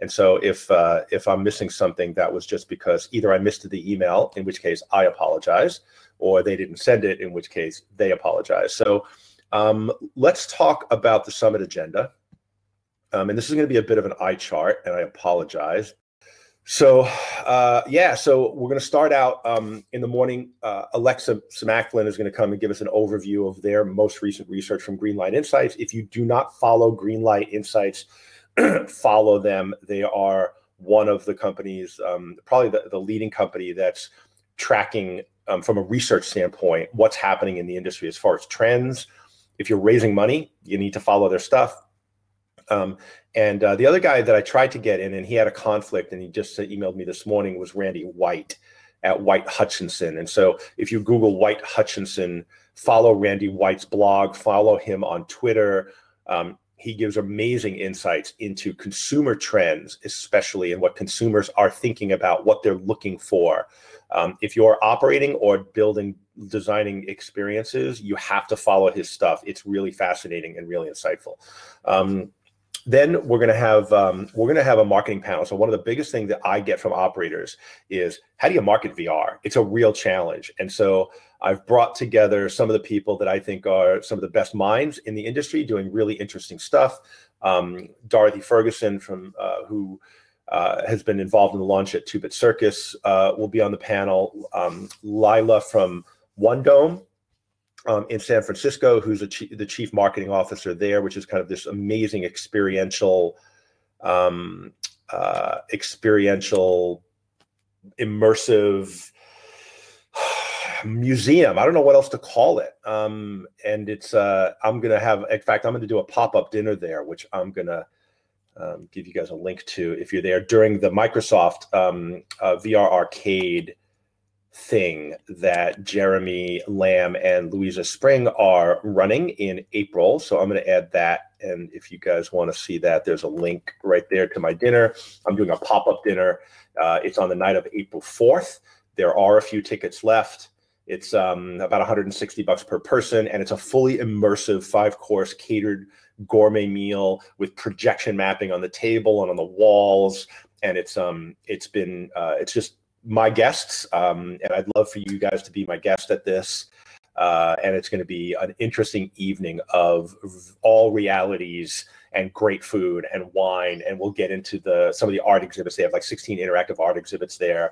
so if I'm missing something, that was just because either I missed the email, in which case I apologize, or they didn't send it, in which case they apologize. So let's talk about the summit agenda. And this is going to be a bit of an eye chart, and I apologize. So so we're going to start out in the morning. Alexa Smaklin is going to come and give us an overview of their most recent research from Greenlight Insights. If you do not follow Greenlight Insights, follow them. They are one of the companies, probably the leading company that's tracking from a research standpoint what's happening in the industry as far as trends. If you're raising money, you need to follow their stuff. And the other guy that I tried to get in, and he had a conflict, and he just emailed me this morning, was Randy White at White Hutchinson. And so if you Google White Hutchinson, follow Randy White's blog, follow him on Twitter. He gives amazing insights into consumer trends, especially, and what consumers are thinking about, what they're looking for. If you're operating or designing experiences, you have to follow his stuff. It's really fascinating and really insightful. Then we're going to have a marketing panel. So one of the biggest things that I get from operators is, how do you market VR? It's a real challenge. And so I've brought together some of the people that I think are some of the best minds in the industry doing really interesting stuff. Dorothy Ferguson, who has been involved in the launch at 2-Bit Circus, will be on the panel. Lila from One Dome in San Francisco, who's the chief marketing officer there, which is kind of this amazing experiential immersive museum. I don't know what else to call it. And it's I'm going to do a pop-up dinner there, which I'm going to give you guys a link to if you're there during the Microsoft VR arcade thing that Jeremy Lamb and Louisa Spring are running in April. So I'm going to add that. And if you guys want to see that, there's a link right there to my dinner. I'm doing a pop-up dinner. It's on the night of April 4th. There are a few tickets left. It's about $160 per person, and it's a fully immersive 5-course catered gourmet meal with projection mapping on the table and on the walls. And it's just my guests, and I'd love for you guys to be my guest at this. And it's going to be an interesting evening of all realities and great food and wine. And we'll get into some of the art exhibits. They have like 16 interactive art exhibits there.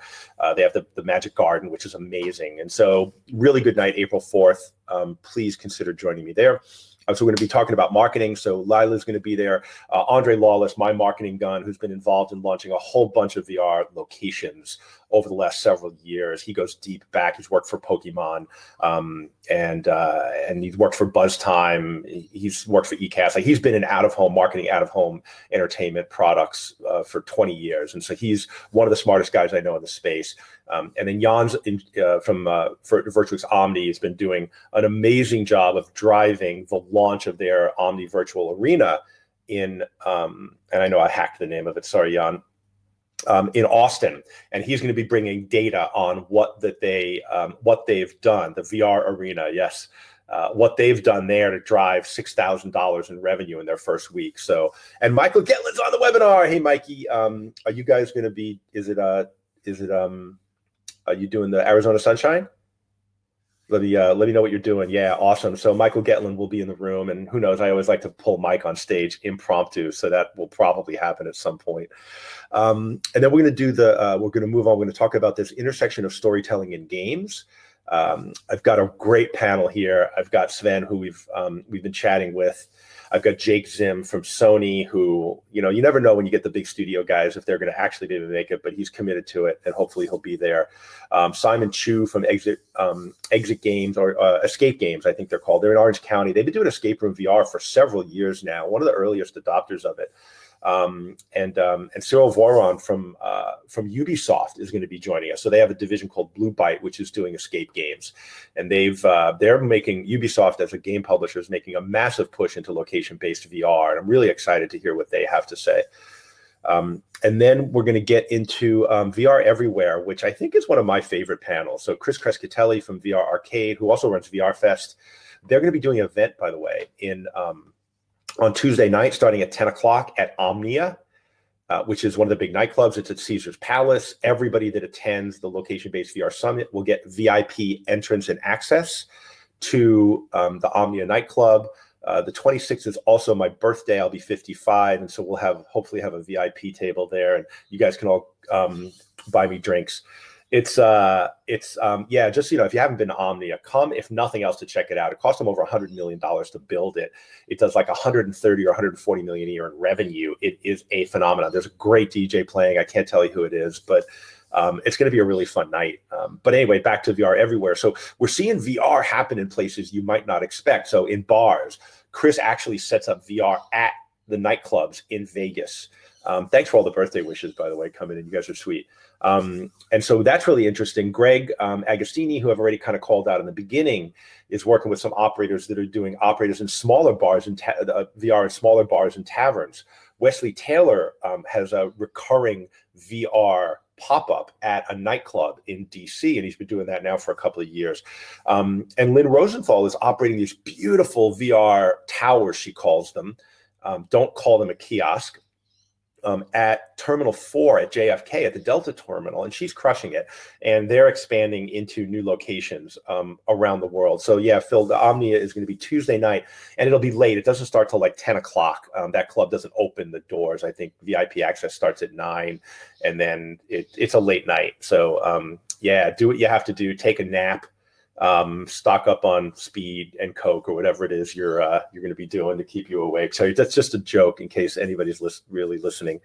They have the Magic Garden, which is amazing. And so really good night, April 4th. Please consider joining me there. So we're going to be talking about marketing. So Lila's going to be there. Andre Lawless, my marketing gun, who's been involved in launching a whole bunch of VR locations over the last several years. He goes deep back. He's worked for Pokemon, and he's worked for BuzzTime. He's worked for eCast. Like, he's been in out-of-home marketing, out-of-home entertainment products for 20 years. And so he's one of the smartest guys I know in the space. And then Jan's from Virtuix Omni has been doing an amazing job of driving the launch of their Omni Virtual Arena in, and I know I hacked the name of it, sorry, Jan, in Austin. And he's going to be bringing data on what they've done, the VR Arena, yes, what they've done there to drive $6,000 in revenue in their first week. So, and Michael Getlin's on the webinar. Hey, Mikey, are you guys going to be, are you doing the Arizona Sunshine? Let me know what you're doing. Yeah, awesome. So Michael Getlin will be in the room, and who knows? I always like to pull Mike on stage impromptu, so that will probably happen at some point. And then we're going to do we're going to move on. We're going to talk about this intersection of storytelling in games. I've got a great panel here. I've got Sven, who we've been chatting with. I've got Jake Zim from Sony, who, you never know when you get the big studio guys if they're going to actually be able to make it, but he's committed to it, and hopefully he'll be there. Simon Chu from Exit Games, or Escape Games, I think they're called. They're in Orange County. They've been doing escape room VR for several years now, one of the earliest adopters of it. And Cyril Voron from Ubisoft is going to be joining us. So they have a division called Blue Byte, which is doing escape games, and they're making, Ubisoft as a game publisher is making a massive push into location-based VR, and I'm really excited to hear what they have to say. And then we're going to get into VR Everywhere, which I think is one of my favorite panels. So Chris Crescatelli from VR Arcade, who also runs VR Fest, they're going to be doing an event, by the way, on Tuesday night, starting at 10 o'clock at Omnia, which is one of the big nightclubs. It's at Caesar's Palace. Everybody that attends the location-based VR Summit will get VIP entrance and access to the Omnia nightclub. The 26th is also my birthday. I'll be 55, and so we'll hopefully have a VIP table there, and you guys can all buy me drinks. Just if you haven't been to Omnia, come, if nothing else, to check it out. It cost them over $100 million to build it. It does like 130 or 140 million a year in revenue. It is a phenomenon. There's a great DJ playing. I can't tell you who it is, but it's going to be a really fun night. But anyway, back to VR Everywhere. So we're seeing VR happen in places you might not expect. So in bars, Chris actually sets up VR at the nightclubs in Vegas. Thanks for all the birthday wishes, by the way, coming in. You guys are sweet. And so that's really interesting. Greg Agostini, who I've already kind of called out in the beginning, is working with some operators that are doing operators in smaller bars and VR in smaller bars and taverns. Wesley Taylor has a recurring VR pop-up at a nightclub in DC, and he's been doing that now for a couple of years. And Lynn Rosenthal is operating these beautiful VR towers, she calls them. Don't call them a kiosk. At Terminal 4 at JFK at the Delta Terminal, and she's crushing it. And they're expanding into new locations around the world. So yeah, Phil, the Omnia is going to be Tuesday night, and it'll be late. It doesn't start till like 10 o'clock. That club doesn't open the doors. I think VIP access starts at 9, and then it's a late night. So yeah, do what you have to do. Take a nap. Stock up on speed and Coke or whatever it is you're going to be doing to keep you awake. So that's just a joke in case anybody's really listening.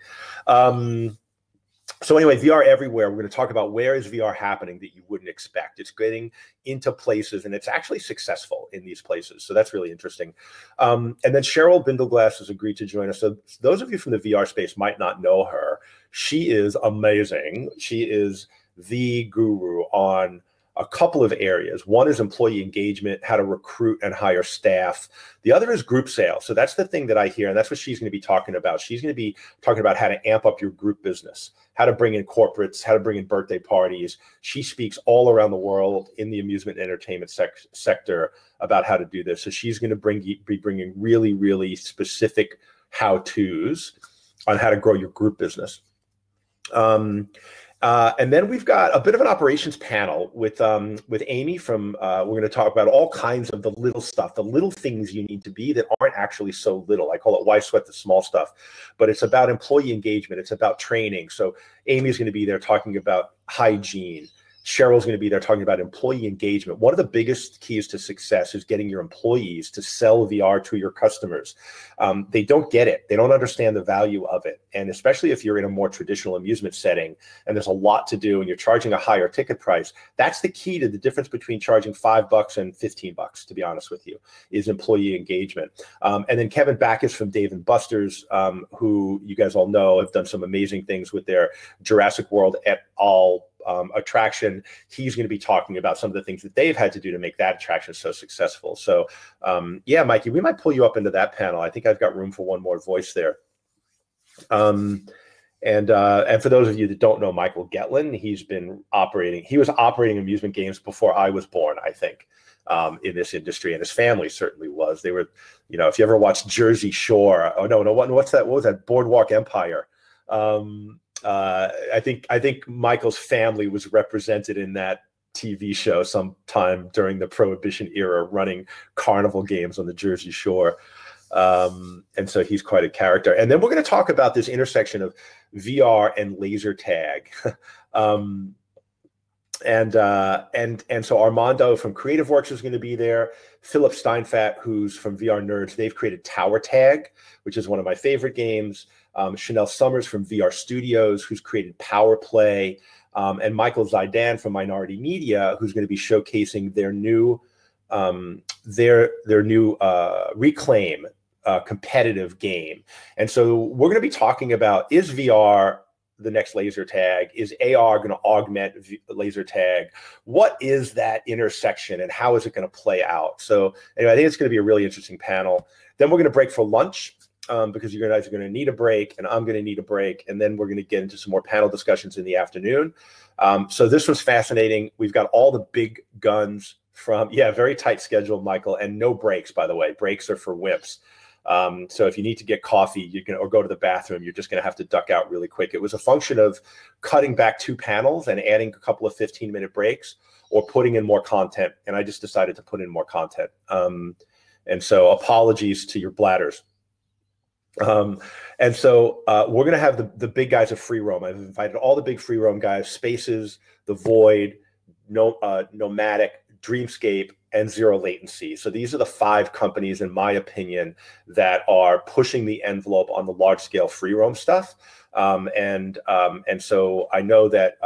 So anyway, VR Everywhere, we're going to talk about where is VR happening that you wouldn't expect. It's getting into places, and it's actually successful in these places. So that's really interesting. And then Cheryl Bindleglass has agreed to join us. So those of you from the VR space might not know her. She is amazing. She is the guru on a couple of areas. One is employee engagement, how to recruit and hire staff. The other is group sales. So that's the thing that I hear, and that's what she's going to be talking about. She's going to be talking about how to amp up your group business, how to bring in corporates, how to bring in birthday parties. She speaks all around the world in the amusement and entertainment sector about how to do this. So she's going to be bringing really, really specific how-tos on how to grow your group business. And then we've got a bit of an operations panel with Amy from, we're going to talk about all kinds of the little stuff, the little things you need to be that aren't actually so little. I call it why sweat the small stuff, but it's about employee engagement. It's about training. So Amy's going to be there talking about hygiene, Cheryl's going to be there talking about employee engagement. One of the biggest keys to success is getting your employees to sell VR to your customers. They don't get it. They don't understand the value of it. And especially if you're in a more traditional amusement setting and there's a lot to do and you're charging a higher ticket price, that's the key to the difference between charging $5 and $15, to be honest with you, is employee engagement. And then Kevin Backus from Dave & Buster's, who you guys all know have done some amazing things with their Jurassic World et al. Attraction. He's going to be talking about some of the things that they've had to do to make that attraction so successful. So yeah, Mikey, we might pull you up into that panel. I think I've got room for one more voice there. And for those of you that don't know Michael Getlin, he was operating amusement games before I was born, I think, in this industry, and his family certainly was. They were, you know, if you ever watched Jersey Shore, what's that? What was that? Boardwalk Empire. I think Michael's family was represented in that TV show sometime during the Prohibition era, running carnival games on the Jersey Shore. And so he's quite a character. And then we're going to talk about this intersection of VR and laser tag. And so Armando from Creative Works is going to be there. Philip Steinfat, who's from VR Nerds, they've created Tower Tag, which is one of my favorite games. Chanel Summers from VR Studios, who's created Power Play, and Michael Zaidan from Minority Media, who's going to be showcasing their new Reclaim competitive game. And so we're going to be talking about, is VR the next laser tag? Is AR going to augment laser tag? What is that intersection and how is it going to play out? So anyway, I think it's going to be a really interesting panel. Then we're going to break for lunch. Because you guys are going to need a break and I'm going to need a break. And then we're going to get into some more panel discussions in the afternoon. So this was fascinating. We've got all the big guns from, very tight schedule, Michael, and no breaks, by the way. Breaks are for wimps. So if you need to get coffee, or go to the bathroom, you're just going to have to duck out really quick. It was a function of cutting back 2 panels and adding a couple of 15-minute breaks or putting in more content. And I just decided to put in more content. And so apologies to your bladders. And so we're going to have the big guys of free roam. I've invited all the big free roam guys: Spaces, The Void, Nomadic, Dreamscape, and Zero Latency. So these are the 5 companies, in my opinion, that are pushing the envelope on the large scale free roam stuff. And so I know that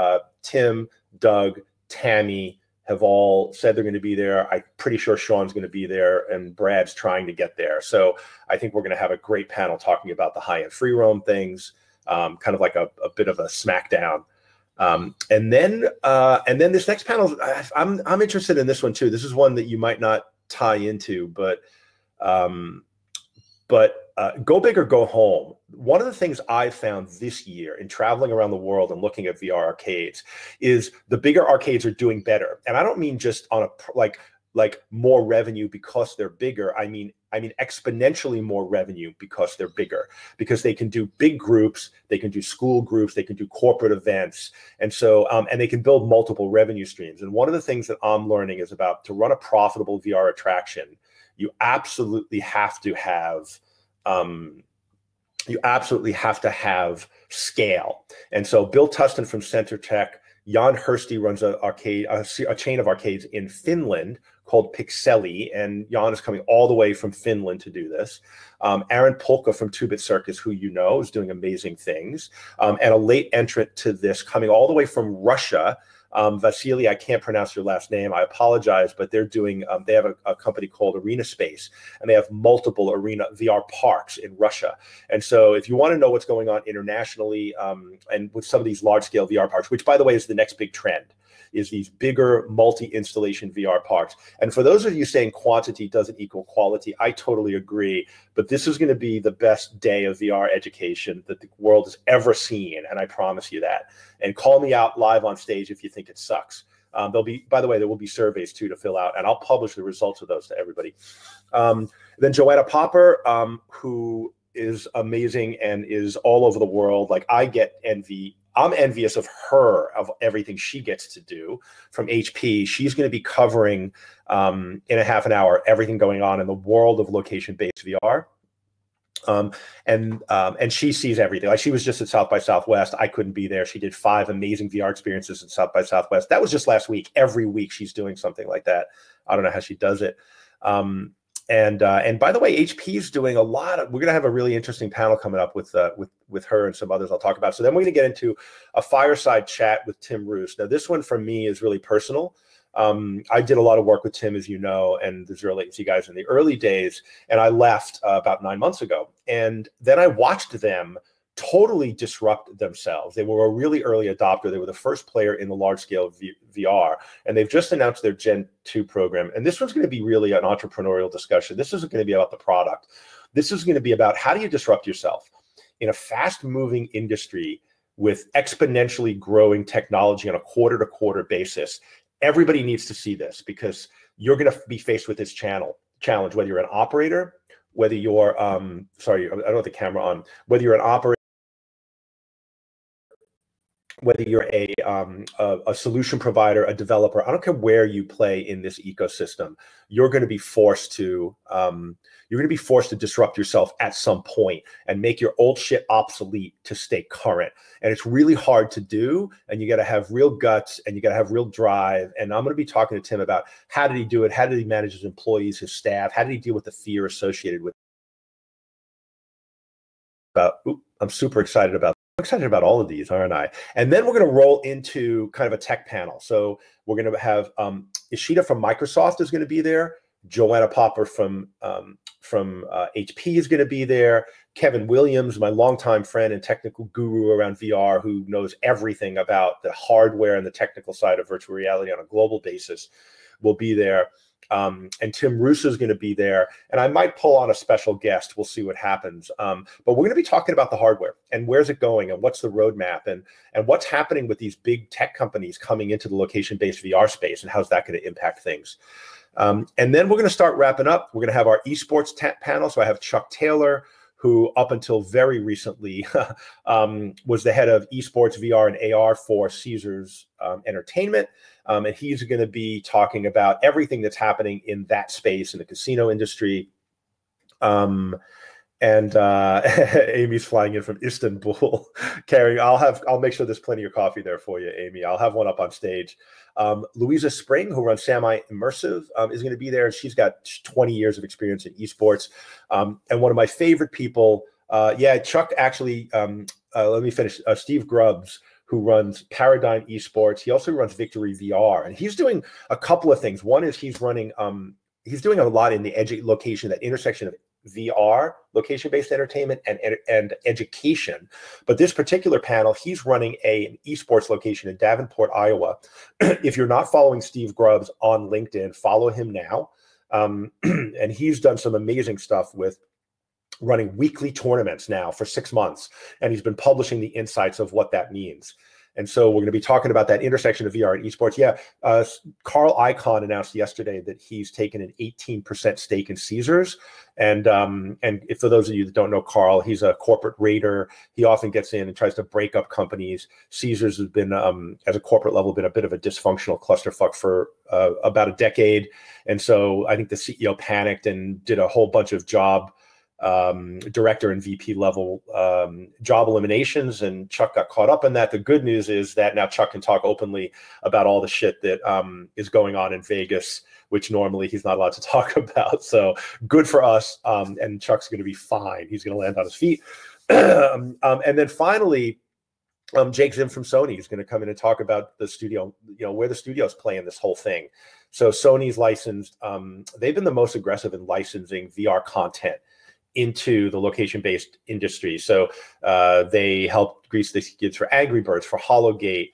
Tim, Doug, Tammy have all said they're going to be there. I'm pretty sure Sean's going to be there, and Brad's trying to get there. So I think we're going to have a great panel talking about the high-end free roam things, kind of like a bit of a smackdown. And then this next panel, I'm interested in this one too. This is one that you might not tie into, but go big or go home. One of the things I found this year in traveling around the world and looking at VR arcades is the bigger arcades are doing better. And I don't mean just on a like more revenue because they're bigger. I mean exponentially more revenue because they're bigger, because they can do big groups, they can do school groups, they can do corporate events. And so, and they can build multiple revenue streams. And one of the things that I'm learning is about, to run a profitable VR attraction, you absolutely have to have scale. And so Bill Tustin from Center Tech, Jan Hursti runs a chain of arcades in Finland called Pixeli, and Jan is coming all the way from Finland to do this. Aaron Polka from 2-Bit Circus, who you know is doing amazing things, and a late entrant to this coming all the way from Russia. Vasily, I can't pronounce your last name. I apologize, but they're doing, they have a company called Arena Space, and they have multiple arena VR parks in Russia. And so if you want to know what's going on internationally, and with some of these large scale VR parks, which by the way is the next big trend, is these bigger multi-installation VR parks. And for those of you saying quantity doesn't equal quality, I totally agree. But this is going to be the best day of VR education that the world has ever seen, and I promise you that. And call me out live on stage if you think it sucks. There'll be, by the way, there will be surveys too to fill out, and I'll publish the results of those to everybody. Then Joanna Popper, who is amazing and is all over the world. Like, I'm envious of her, of everything she gets to do from HP. She's going to be covering in a half an hour everything going on in the world of location-based VR. And she sees everything. Like, she was just at South by Southwest. I couldn't be there. She did 5 amazing VR experiences at South by Southwest. That was just last week. Every week she's doing something like that. I don't know how she does it. And by the way, HP is doing a lot of. We're going to have a really interesting panel coming up with her and some others I'll talk about. So then we're going to get into a fireside chat with Tim Roos. Now, this one for me is really personal. I did a lot of work with Tim, as you know, and the Zero Latency guys in the early days, and I left about 9 months ago. And then I watched them totally disrupt themselves. They were a really early adopter. They were the first player in the large-scale VR, and they've just announced their Gen 2 program. And this one's going to be really an entrepreneurial discussion. This isn't going to be about the product. This is going to be about how do you disrupt yourself in a fast-moving industry with exponentially growing technology on a quarter-to-quarter basis. Everybody needs to see this, because you're going to be faced with this challenge, whether you're an operator, whether you're, sorry, I don't have the camera on, whether you're an operator, whether you're a solution provider, a developer. I don't care where you play in this ecosystem. You're going to be forced to disrupt yourself at some point and make your old shit obsolete to stay current. And it's really hard to do. And you got to have real guts, and you got to have real drive. And I'm going to be talking to Tim about how did he do it? How did he manage his employees, his staff? How did he deal with the fear associated with I'm super excited about. I'm excited about all of these, aren't I? And then we're going to roll into kind of a tech panel. So we're going to have Ishita from Microsoft is going to be there. Joanna Popper from HP is going to be there. Kevin Williams, my longtime friend and technical guru around VR, who knows everything about the hardware and the technical side of virtual reality on a global basis, will be there. And Tim Roos is going to be there, and I might pull on a special guest. We'll see what happens. But we're going to be talking about the hardware and where's it going and what's the roadmap and what's happening with these big tech companies coming into the location-based VR space, and how's that going to impact things. And then we're going to start wrapping up. We're going to have our esports panel. So I have Chuck Taylor, who up until very recently was the head of esports, VR, and AR for Caesars Entertainment. And he's going to be talking about everything that's happening in that space in the casino industry. And Amy's flying in from Istanbul, carrying. I'll make sure there's plenty of coffee there for you, Amy. I'll have one up on stage. Louisa Spring, who runs Sami Immersive, is going to be there. She's got 20 years of experience in esports. And one of my favorite people, Chuck actually. Let me finish. Steve Grubbs, who runs Paradigm Esports. He also runs Victory VR, and he's doing a couple of things. One is he's doing a lot in the location, that intersection of VR, location-based entertainment, and education. But this particular panel, he's running an esports location in Davenport, Iowa. If you're not following Steve Grubbs on LinkedIn, follow him now. And he's done some amazing stuff with running weekly tournaments now for 6 months. And he's been publishing the insights of what that means. And so we're going to be talking about that intersection of VR and esports. Carl Icahn announced yesterday that he's taken an 18% stake in Caesars. And if for those of you that don't know Carl, he's a corporate raider. He often gets in and tries to break up companies. Caesars has been, as a corporate level, been a bit of a dysfunctional clusterfuck for about a decade. And so I think the CEO panicked and did a whole bunch of director and VP level job eliminations, and Chuck got caught up in that. The good news is that now Chuck can talk openly about all the shit that is going on in Vegas, which normally he's not allowed to talk about. So good for us. And Chuck's going to be fine. He's going to land on his feet. And then finally, Jake Zim from Sony is going to come in and talk about the studio, where the studio's playing this whole thing. So Sony's licensed, they've been the most aggressive in licensing VR content into the location-based industry. So they helped grease the skids for Angry Birds, for Hologate.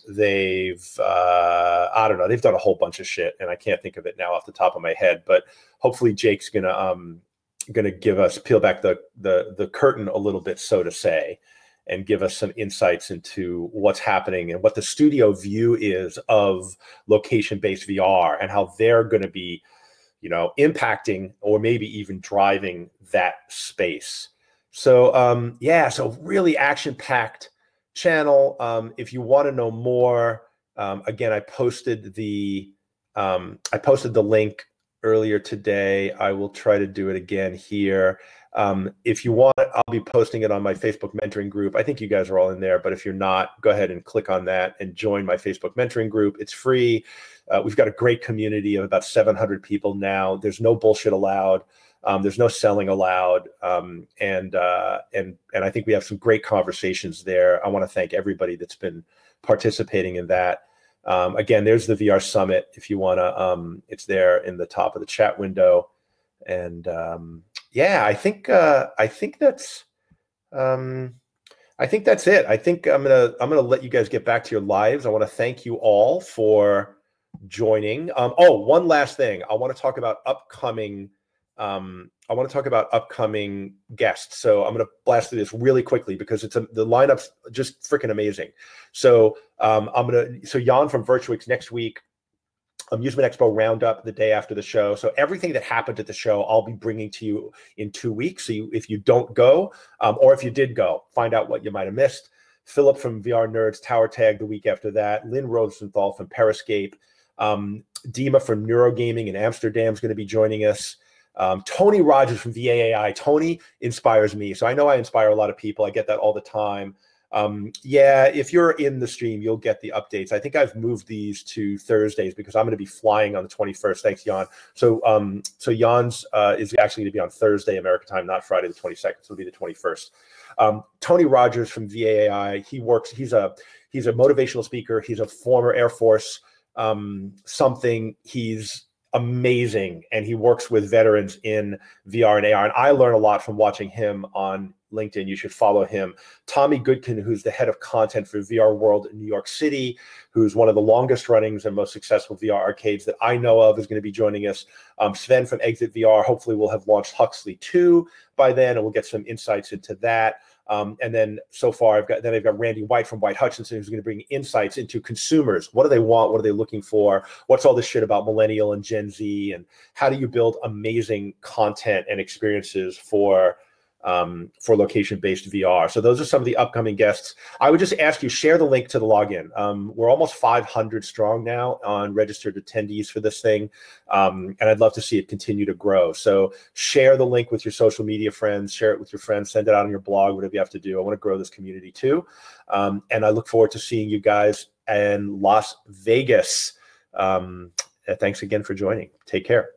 They've they've done a whole bunch of shit, and I can't think of it now off the top of my head. But hopefully Jake's gonna give us, peel back the curtain a little bit, so to say, and give us some insights into what's happening and what the studio view is of location-based VR and how they're going to be impacting or maybe even driving that space. So so really action-packed channel. If you want to know more, again, I posted the link earlier today. I will try to do it again here. If you want, I'll be posting it on my Facebook mentoring group. I think you guys are all in there, but if you're not, go ahead and click on that and join my Facebook mentoring group. It's free. We've got a great community of about 700 people now. There's no bullshit allowed. There's no selling allowed. And I think we have some great conversations there. I want to thank everybody that's been participating in that. Again, there's the VR Summit if you want to, it's there in the top of the chat window. And yeah, I think that's it. I think I'm gonna let you guys get back to your lives. I want to thank you all for joining. Oh, one last thing. I want to talk about upcoming guests. So I'm going to blast through this really quickly because the lineup's just freaking amazing. So so Jan from Virtuix next week, Amusement Expo roundup the day after the show. So everything that happened at the show, I'll be bringing to you in 2 weeks. So if you don't go, or if you did go, find out what you might have missed. Philip from VR Nerds Tower Tag the week after that. Lynn Rosenthal from Periscape. Dima from Neurogaming in Amsterdam is going to be joining us. Tony Rogers from VAAI. Tony inspires me. So I know I inspire a lot of people. I get that all the time. Yeah, if you're in the stream, you'll get the updates. I think I've moved these to Thursdays because I'm going to be flying on the 21st. Thanks, Jan. So Jan's is actually going to be on Thursday, American time, not Friday the 22nd. So it'll be the 21st. Tony Rogers from VAAI. He's a motivational speaker. He's a former Air Force something. He's amazing, and he works with veterans in VR and AR. And I learn a lot from watching him on LinkedIn. You should follow him. Tommy Goodkin, who's the head of content for VR World in New York City, who's one of the longest runnings and most successful VR arcades that I know of, is going to be joining us. Sven from Exit VR. Hopefully we'll have launched Huxley 2 by then, and we'll get some insights into that. And then so far, I've got Randy White from White Hutchinson, who's going to bring insights into consumers. What do they want? What are they looking for? What's all this shit about millennial and Gen Z? And how do you build amazing content and experiences for location-based VR? So those are some of the upcoming guests. I would just ask you, share the link to the login. We're almost 500 strong now on registered attendees for this thing. And I'd love to see it continue to grow. So share the link with your social media friends, share it with your friends, send it out on your blog, whatever you have to do. I want to grow this community too. And I look forward to seeing you guys in Las Vegas. Thanks again for joining. Take care.